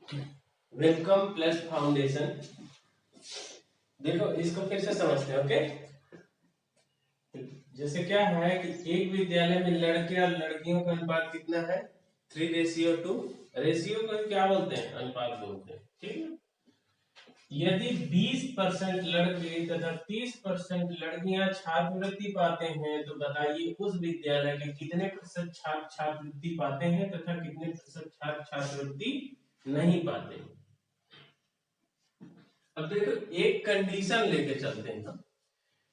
Welcome plus foundation. देखो इसको फिर से समझते हैं। ओके, जैसे क्या है कि एक विद्यालय में लड़के और लड़कियों का अनुपात कितना है, 3:2। रेशियो को क्या बोलते हैं, अनुपात बोलते हैं। ठीक है, यदि 20% लड़के तथा 30% लड़कियां छात्रवृत्ति पाते हैं तो बताइए उस विद्यालय के कितने प्रतिशत छात्र छात्रवृत्ति पाते हैं तथा कितने प्रतिशत छात्र छात्रवृत्ति नहीं पाते हैं। अब देखो एक कंडीशन लेके चलते हैं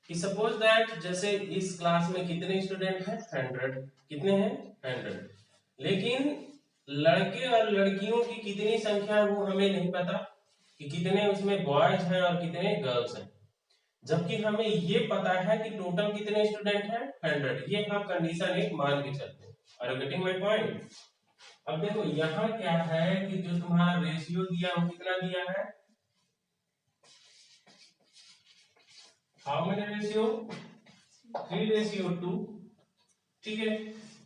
कि सपोज दैट जैसे इस क्लास में कितने स्टूडेंट हैं, 100। कितने हैं, 100। लेकिन लड़के और लड़कियों की कितनी संख्या है वो हमें नहीं पता कि कितने उसमें बॉयज हैं और कितने गर्ल्स हैं, जबकि हमें ये पता है कि टोटल कितने स्टूडेंट हैं, 100। ये हम कंडीशन एक मान के चलते हैं। Are you getting my point? अब देखो यहाँ क्या है कि जो तुम्हारा रेशियो दिया वो कितना दिया है, हाउ मेनी रेशियो, 3:2। ठीक है,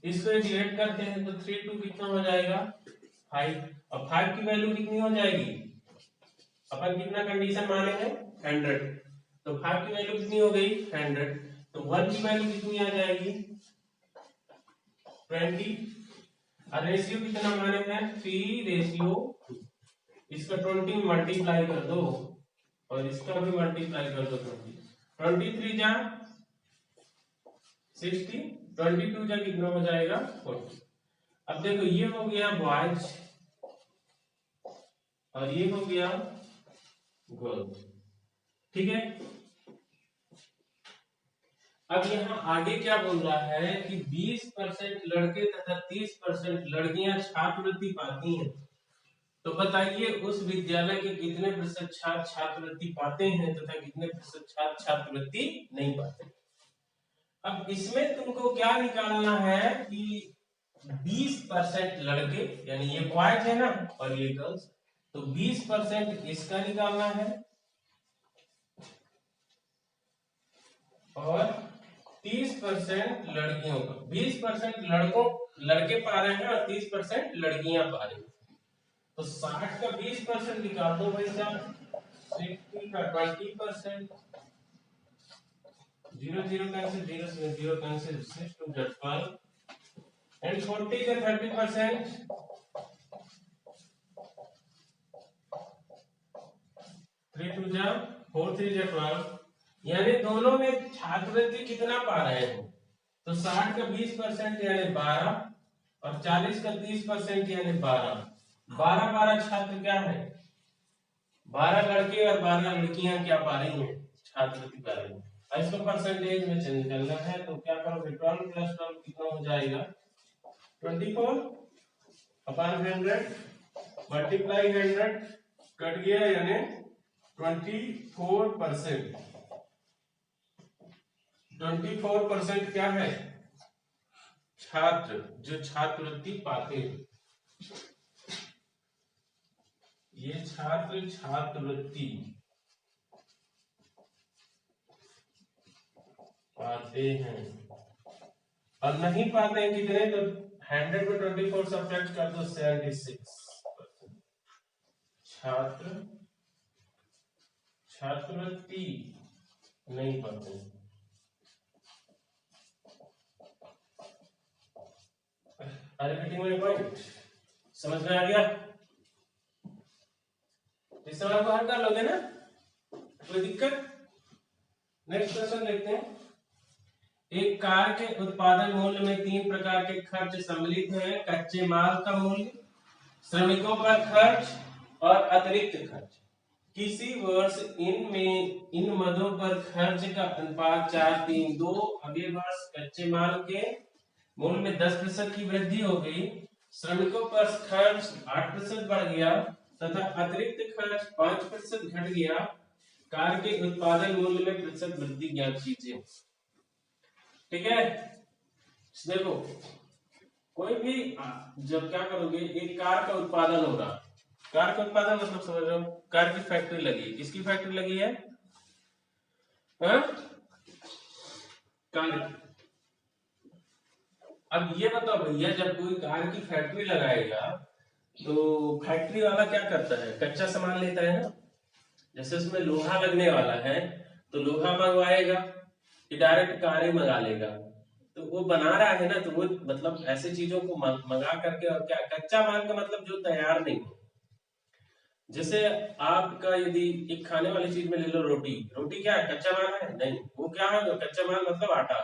इसको डिवाइड करते हैं तो 3 2 कितना हो जाएगा, 5। और 5 की वैल्यू कितनी हो जाएगी, अपन कितना कंडीशन मानेंगे, 100। तो 5 की वैल्यू कितनी हो गई, 100। तो 1 की वैल्यू कितनी आ जाएगी, 20। और रेशियो कितना माने हैं, 3:2। इसका 20 में मल्टीप्लाई कर दो और इसका भी मल्टीप्लाई कर दो 23 जा 60, 22 जा कितना हो जाएगा, 40। अब देखो ये हो गया बॉयज और ये हो गया गर्ल्स। ठीक है, अब यहाँ आगे क्या बोल रहा है कि 20% लड़के तथा 30% लड़कियां छात्रवृत्ति पाती हैं तो बताइए उस विद्यालय के कितने प्रतिशत छात्र छात्रवृत्ति पाते हैं तथा कितने प्रतिशत छात्र छात्रवृत्ति नहीं पाते। अब इसमें तुमको क्या निकालना है कि 20% लड़के यानी ये बॉयज है ना और ये गर्ल्स, तो 20% इसका निकालना है और 30% लड़कियों का। 20% लड़के पा रहे हैं और 30% लड़कियां पा रही हैं। तो 60 का 20% निकाल दो भाई साहब, 60 का 20%, 0 0 कैंसिल, 0 0 कैंसिल, 6 2 12 एंड 40 का 30%, 3 2 जा 4 3 जा 12। यानी दोनों में छात्रवृत्ति कितना पा रहे हैं, तो 60 का 20% यानी 12 और 40 का 30% यानी 12। 12 छात्र क्या है, 12 लड़के और 12 लड़कियां क्या पा रही हैं, छात्रवृत्ति पा रही हैं। इसको परसेंटेज में चेंज करना है तो क्या करोगे, 12 + 12 कितना हो जाएगा, 24 अपॉन 100 मल्टीप्लाई 100 कट गया यानी 24%। 24% क्या है, छात्र जो छात्रवृत्ति पाते हैं, ये छात्र छात्रवृत्ति पाते हैं और नहीं पाते हैं कितने, तो 100 में 24 सब्ट्रैक्ट कर दो 76। छात्र छात्रवृत्ति नहीं पाते। पॉइंट समझ में आ गया, इस सवाल को हल कर लोगे ना, कोई दिक्कत। नेक्स्ट क्वेश्चन देखते हैं। एक कार के उत्पादन मूल्य में 3 प्रकार के खर्च सम्मिलित हैं, कच्चे माल का मूल्य, श्रमिकों पर खर्च और अतिरिक्त खर्च। किसी वर्ष इन मदों पर खर्च का अनुपात 4:3:2। अगले वर्ष कच्चे माल के मूल्य में 10% की वृद्धि हो गई, श्रमिकों पर खर्च 8% बढ़ गया तथा अतिरिक्त खर्च 5% घट गया। कार के उत्पादन मूल्य में प्रतिशत वृद्धि ज्ञात कीजिए। ठीक है, देखो कोई भी जब क्या करोगे, एक कार का उत्पादन होगा, कार का उत्पादन मतलब समझ रहे हो, कार की फैक्ट्री लगी है। किसकी फैक्ट्री लगी है, कार। अब ये बताओ भैया, जब कोई कार की फैक्ट्री लगाएगा तो फैक्ट्री वाला क्या करता है, कच्चा सामान लेता है ना, जैसे उसमें लोहा लगने वाला है तो लोहा मंगवाएगा, कि डायरेक्ट कारें मंगा लेगा। तो वो बना रहा है ना, तो वो मतलब ऐसे चीजों को मंगा करके, और क्या कच्चा माल का मतलब जो तैयार नहीं हो। जैसे आपका यदि एक खाने वाली चीज में ले लो, रोटी, रोटी क्या है, कच्चा माल है? नहीं, वो क्या है, कच्चा माल मतलब आटा,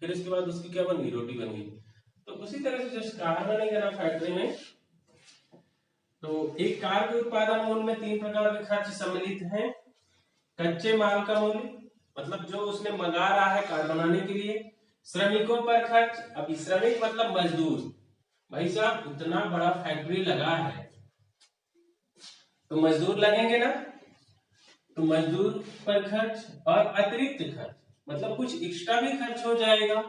फिर उसके बाद उसकी क्या बन गई, रोटी बन गई। तो उसी तरह से जैसे कार बनेगा ना फैक्ट्री में, तो एक कार के उत्पादन मूल्य में 3 प्रकार के खर्च सम्मिलित हैं। कच्चे माल का मूल्य, मतलब जो उसने मंगा रहा है कार बनाने के लिए। श्रमिकों पर खर्च, अभी श्रमिक मतलब मजदूर, भाई साहब उतना बड़ा फैक्ट्री लगा है तो मजदूर लगेंगे ना, तो मजदूर पर खर्च। और अतिरिक्त खर्च मतलब कुछ एक्स्ट्रा भी खर्च हो जाएगा।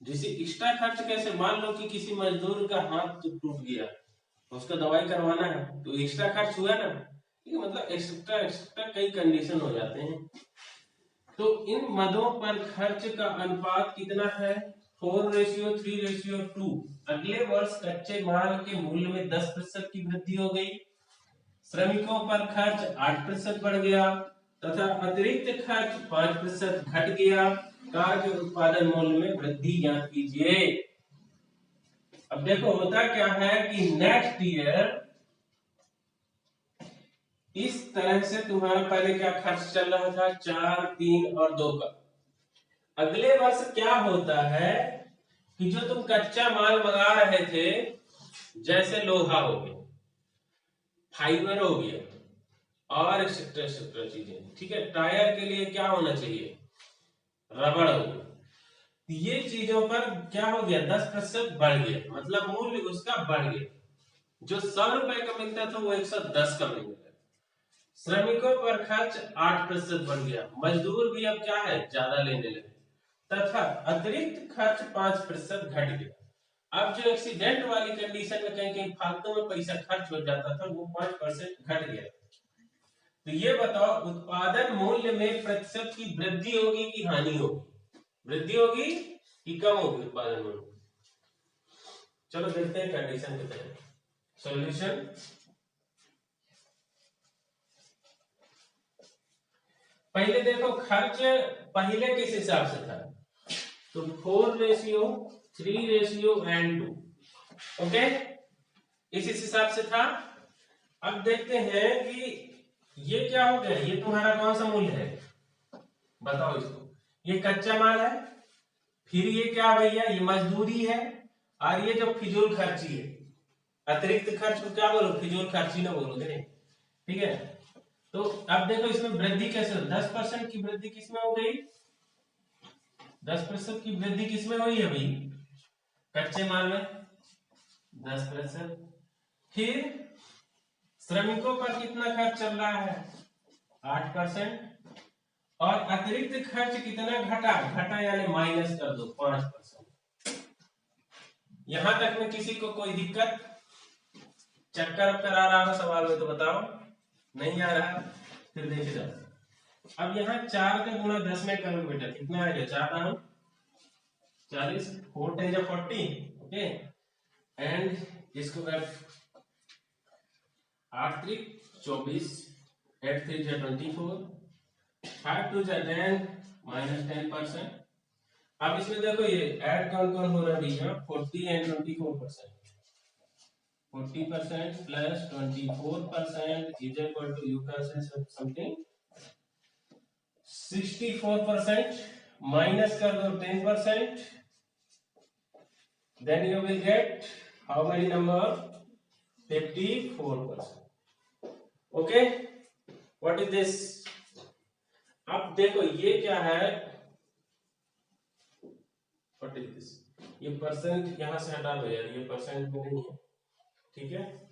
जैसे एक्स्ट्रा खर्च कैसे, मान लो कि किसी मजदूर का हाथ तो टूट गया, तो उसका दवाई करवाना है, तो एक्स्ट्रा खर्च हुआ ना, ठीक है, मतलब एक्स्ट्रा एक्स्ट्रा कई कंडीशन हो जाते हैं। तो इन मदों पर खर्च का अनुपात कितना है, 4:3:2। अगले वर्ष कच्चे माल के मूल्य में 10% की वृद्धि हो गई, श्रमिकों पर खर्च 8% बढ़ गया, तथा अतिरिक्त खर्च 5% घट गया। कार के उत्पादन मूल्य में वृद्धि ज्ञात कीजिए। अब देखो होता क्या है कि नेक्स्ट ईयर इस तरह से तुम्हारा पहले क्या खर्च चल रहा था, 4, 3 और 2 का। अगले वर्ष क्या होता है कि जो तुम कच्चा माल मंगा रहे थे, जैसे लोहा हो गया, फाइबर हो गया, और एक्सेट्रा एक्सेट्रा चीजें, ठीक है, टायर के लिए क्या होना चाहिए, रबड़ हो गया, ये चीजों पर क्या हो गया, 10% बढ़ गया, मतलब मूल्य उसका बढ़ गया। जो 100 रुपए का मिलता था वो 110 का मिल गया। श्रमिकों पर खर्च 8% बढ़ गया, मजदूर भी अब क्या है, ज्यादा लेने लगे, तथा अतिरिक्त खर्च 5% घट गया। अब जो एक्सीडेंट वाली कंडीशन में कहीं कहीं फालतू में पैसा खर्च हो जाता था, वो 5% घट गया। तो ये बताओ उत्पादन मूल्य में प्रतिशत की वृद्धि होगी कि हानि होगी, वृद्धि होगी कि कम होगी उत्पादन मूल्य। चलो देखते हैं कंडीशन के तहत सॉल्यूशन। पहले देखो खर्च पहले किस हिसाब से था, तो 4:3:2, ओके, इस हिसाब से था। अब देखते हैं कि ये क्या हो गया, ये तुम्हारा कौन सा मूल्य है, बताओ इसको। ये कच्चा माल है, फिर ये क्या भैया, ये मजदूरी है, और ये जो फिजूल खर्ची है, अतिरिक्त खर्च को क्या बोलो, फिजूल खर्ची ना बोलोगे, ठीक है। तो अब देखो इसमें वृद्धि कैसे, 10% की वृद्धि किसमें हो गई, 10% की वृद्धि किसमें हुई है भाई, कच्चे माल में 10%। फिर श्रमिकों पर कितना खर्च चल रहा है, 8%। और अतिरिक्त खर्च कितना घटा, घटा यानी माइनस कर दो, 5%। यहां तक में किसी को कोई दिक्कत, चक्कर वक्कर आ रहा हो सवाल में तो बताओ, नहीं आ रहा फिर देखे जाओ। अब यहाँ 4 का गुणा 10 में करो बेटा, कितना आएगा, 4 40, 4 10 जा 40, ओके, एंड इसको कर 8 3 24, 8 3 जा 24, 5 2 जा 10 माइनस 10%। अब इसमें देखो ये ऐड कौन कौन हो रहा है भैया, 40 and 24%, 40% plus 24% is equal to, you can say something 64%, minus कर दो 10%, then you will get how many number, 54%, okay, what is this। अब देखो ये क्या है, what is this, ये परसेंट यहां से हटा दो यार, ये परसेंट में नहीं है, ठीक है।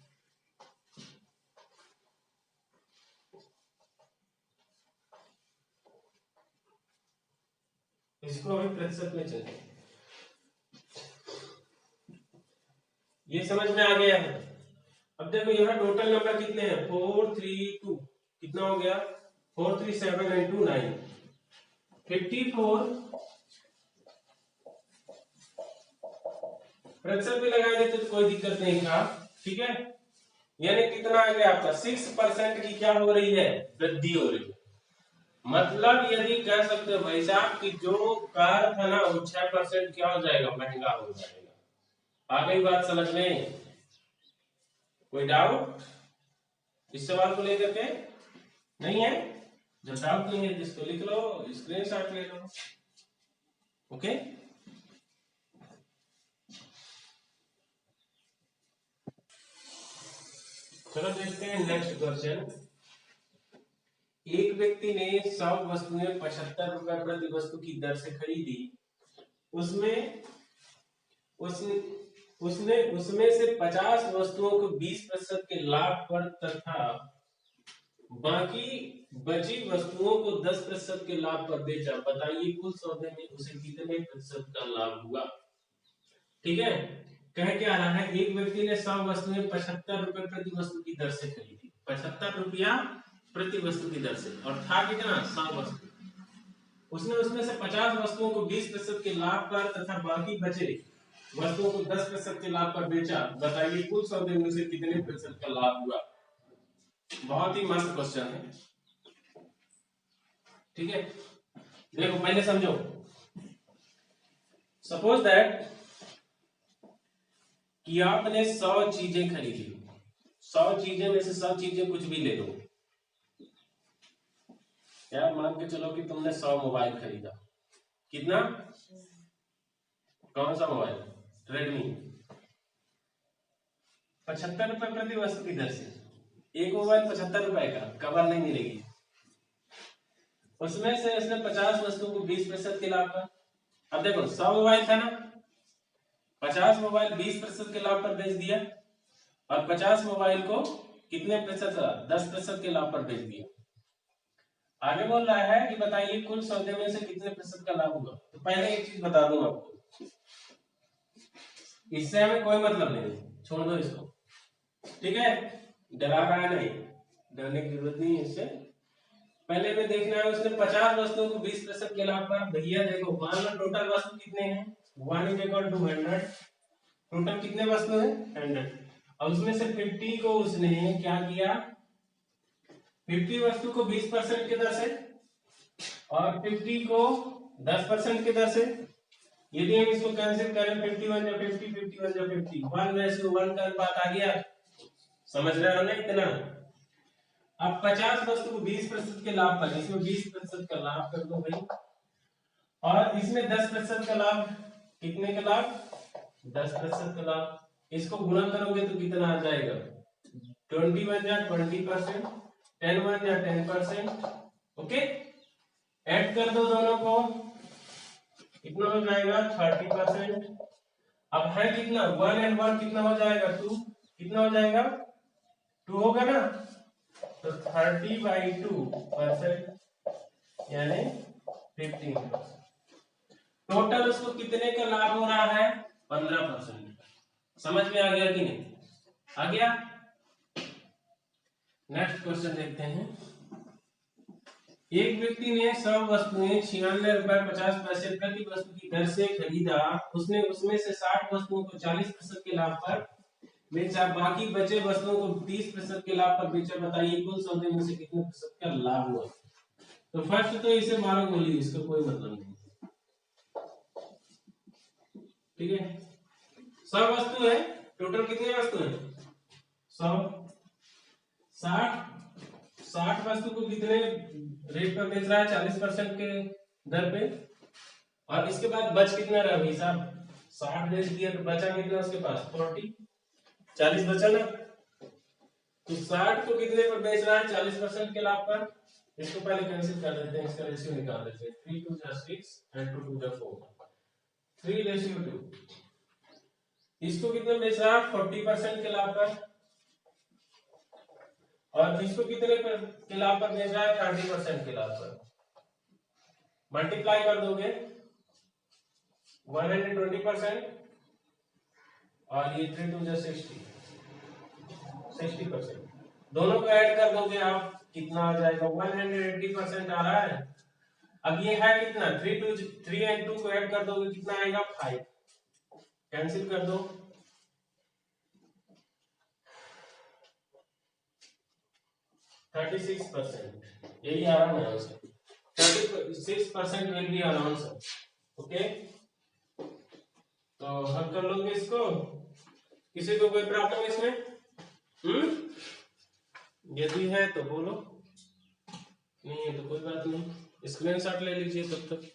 इसको अभी प्रतिशत में चले, ये समझ में आ गया है। अब देखो यहाँ टोटल नंबर कितने हैं, 4 3 2, कितना हो गया, 4 3 7 and 2 9, 54। प्रतिशत भी लगा देते तो कोई दिक्कत नहीं था, ठीक है। यानी कितना आ गया आपका 6% की क्या हो रही है, वृद्धि हो रही है। मतलब यदि कह सकते हो भाई साहब कि जो कार था ना वो 6% क्या हो जाएगा, महंगा हो जाएगा। आ गई बात समझ में? कोई डाउट इस सवाल को लेकर के? नहीं है? जब डाउट नहीं है जिसको लिख लो, स्क्रीनशॉट ले लो। ओके, चलो देखते हैं नेक्स्ट क्वेश्चन। एक व्यक्ति ने 100 वस्तुएं 75 रुपए प्रति वस्तु की दर से खरीदी। उसमें उसने उसने उसमें से 50 वस्तुओं को 20% के लाभ पर तथा बाकी बची वस्तुओं को 10% के लाभ पर बेचा। बताइए कुल सौदे में उसे कितने प्रतिशत का लाभ हुआ। ठीक है, कह क्या रहा है, एक व्यक्ति ने 100 वस्तुएं 75 रुपए प्रति वस्तु की दर से खरीदी, 75 रुपया प्रति वस्तु की दर से, और था कितना 100 वस्तु। उसने उसमें से 50 वस्तुओं को 20% के लाभ पर तथा बाकी बचे वस्तुओं को 10% के लाभ पर बेचा। बताइए कुल सौदे में से कितने प्रतिशत का लाभ हुआ। बहुत ही मस्त क्वेश्चन है। ठीक है, देखो पहले समझो। सपोज दैट कि आपने 100 चीजें खरीदी, 100 चीजें में से 100 चीजें कुछ भी ले लो। क्या मान के चलो कि तुमने 100 मोबाइल खरीदा। कितना? कौन सा मोबाइल? रेडमी। 75 रुपए प्रति वस्तु की दर से एक मोबाइल 75 रुपए का, कवर नहीं मिलेगी। उसमें से उसने 50 वस्तुओं को 20% के लाभ पर, अब देखो 100 मोबाइल था ना, 50 मोबाइल 20% के लाभ पर बेच दिया, और 50 मोबाइल को कितने प्रतिशत, 10% के लाभ पर बेच दिया। आगे बोल रहा है कि बताइए कुल सौदे में से कितने प्रतिशत का लाभ हुआ। तो पहले एक चीज बता दूं आपको, इससे हमें कोई मतलब नहीं, छोड़ दो इसको। ठीक है, डरा रहा नहीं, डरने की जरूरत नहीं है इससे। पहले में देखना है उसने 50 वस्तुओं को 20% के लाभ पर। भैया देखो मान लो टोटल वस्तु कितने हैं, 1 इज इक्वल टू 100। टोटल कितने वस्तु है 100, और उसमें से 50 को उसने क्या किया, 50 वस्तु को 20% के दर से और 50 को 10% के दर से। यदि हम इसको कैंसिल करें 51 या 50, 51 या 50, 1:1 का अनुपात आ गया। समझ रहे हो ना इतना? अब 50 वस्तु को 20% के लाभ पर, इसमें 20% का लाभ कर दो भाई, और इसमें 10% का लाभ। कितने का लाभ? 10% का लाभ। इसको गुणा करोगे तो कितना आ जाएगा, 21 या 20%, 10 या 10%। ओके, ऐड कर दो दोनों को, कितना हो जाएगा 30%। अब है कितना 1 and 1 कितना हो जाएगा 2, कितना हो जाएगा 2 होगा ना, तो 30/2% यानी 15%। टोटल उसको कितने का लाभ हो रहा है, 15%। समझ में आ गया कि नहीं? आ गया। नेक्स्ट क्वेश्चन देखते हैं। एक व्यक्ति ने 100 वस्तुएं 96 रुपए 50 पैसे प्रति वस्तु की दर से खरीदा। उसने उसमें से 60 वस्तुओं को 40% के लाभ पर बेचा, बाकी बचे वस्तुओं को 30% के लाभ पर बेचा। बताइए कुल सौदे में से कितने प्रतिशत का लाभ हुआ। तो फर्स्ट तो इसे मारो गोली, इसका कोई मतलब नहीं। ठीक है, 100 वस्तु है, टोटल कितनी वस्तु है 100, 60 वस्तु को कितने रेट पर बेच रहा है, 40% के दर पे। और इसके बाद बच कितना रहा भाई साहब, 60 बेच दिया तो बचा कितना उसके पास 40, 40 बचा ना। तो 60 को कितने पर बेच रहा है, 40% के लाभ पर। इसको पहले कैंसिल कर देते हैं, इसका रेशियो निकाल देते हैं। 3 2 जा 6 and 2 2 जा 4, 3:2। इसको कितने बेच रहा है 40% के लाभ पर, और इसको कितने के लाभ पर बेच रहा है 30% के लाभ पर। मल्टीप्लाई कर दोगे 120% और ये 3 2 जा 60%। दोनों को ऐड कर दोगे आप, कितना आ जाएगा 180% आ रहा है। अब ये है कितना 3 and 2 को ऐड कर दोगे कितना आएगा 5, कैंसिल कर दो। 36%, यही आ रहा है आंसर। 36% विल बी आन आंसर। ओके, तो हल कर लोगे इसको? किसी को कोई प्रॉब्लम इसमें? यदि है तो बोलो, नहीं है तो कोई बात नहीं, स्क्रीनशॉट ले लीजिए तब तक।